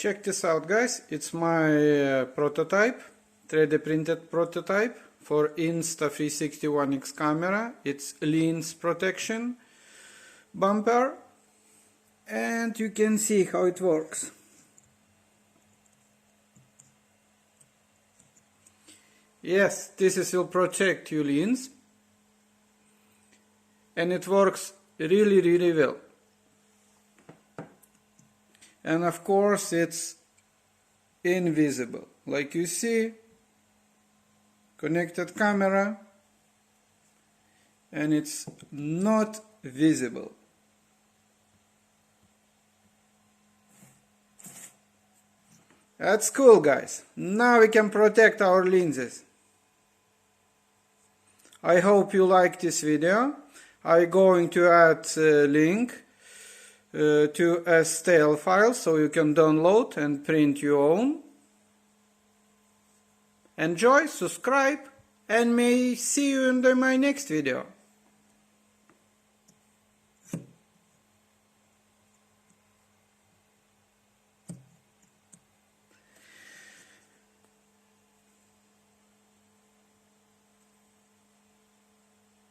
Check this out, guys. It's my prototype, 3D printed prototype for Insta360 One X camera. It's lens protection bumper, and you can see how it works. Yes, this will protect your lens, and it works really well. And of course it's invisible, like you see, connected camera, and it's not visible. That's cool, guys. Now we can protect our lenses. I hope you like this video. I'm going to add a link to a stale file so you can download and print your own. Enjoy, subscribe, and may see you in my next video.